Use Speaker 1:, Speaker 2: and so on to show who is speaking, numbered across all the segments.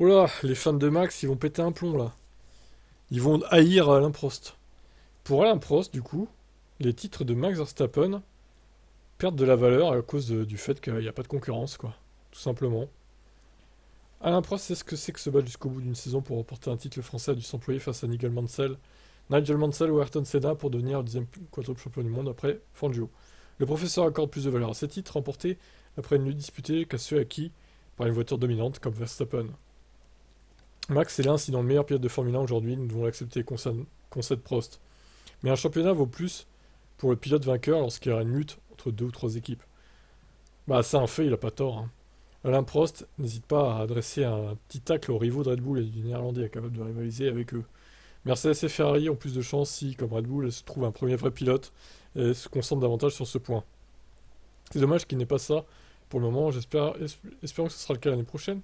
Speaker 1: Oh là, les fans de Max, ils vont péter un plomb là. Ils vont haïr Alain Prost. Pour Alain Prost, du coup, les titres de Max Verstappen perdent de la valeur à cause du fait qu'il n'y a pas de concurrence, quoi. Tout simplement. Alain Prost sait ce que c'est que se battre jusqu'au bout d'une saison pour remporter un titre français a dû s'employer face à Nigel Mansell ou Ayrton Senna pour devenir le deuxième quadruple champion du monde après Fangio. Le professeur accorde plus de valeur à ces titres remportés après une lutte disputée qu'à ceux acquis par une voiture dominante comme Verstappen. Max est l'incident le meilleur pilote de Formule 1 aujourd'hui, nous devons l'accepter, concède Prost. Mais un championnat vaut plus pour le pilote vainqueur lorsqu'il y aura une lutte entre deux ou trois équipes. Bah, c'est un fait, il a pas tort, hein. Alain Prost n'hésite pas à adresser un petit tacle aux rivaux de Red Bull et du Néerlandais capable de rivaliser avec eux. Mercedes et Ferrari ont plus de chance si, comme Red Bull, se trouve un premier vrai pilote et se concentre davantage sur ce point. C'est dommage qu'il n'ait pas ça pour le moment, espérons que ce sera le cas l'année prochaine.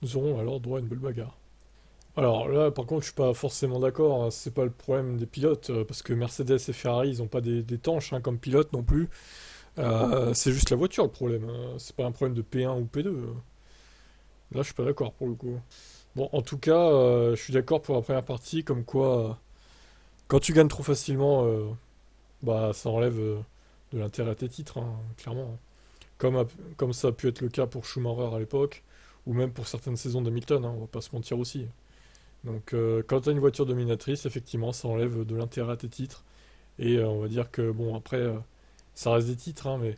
Speaker 1: Nous aurons alors droit à une belle bagarre. Alors là, par contre, je suis pas forcément d'accord, hein. C'est pas le problème des pilotes, parce que Mercedes et Ferrari, ils ont pas des tanches, hein, comme pilotes non plus. C'est juste la voiture le problème, hein. C'est pas un problème de P1 ou P2. Là, je suis pas d'accord pour le coup. Bon, en tout cas, je suis d'accord pour la première partie, comme quoi, quand tu gagnes trop facilement, bah, ça enlève de l'intérêt à tes titres, hein, clairement. Comme ça a pu être le cas pour Schumacher à l'époque, ou même pour certaines saisons d'Hamilton, hein, on va pas se mentir aussi. Donc, quand tu as une voiture dominatrice, effectivement, ça enlève de l'intérêt à tes titres. Et on va dire que, bon, après, ça reste des titres, hein, mais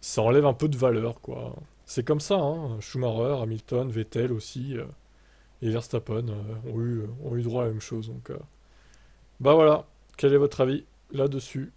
Speaker 1: ça enlève un peu de valeur, quoi. C'est comme ça, hein. Schumacher, Hamilton, Vettel aussi, et Verstappen ont eu droit à la même chose. Donc, bah voilà. Quel est votre avis là-dessus?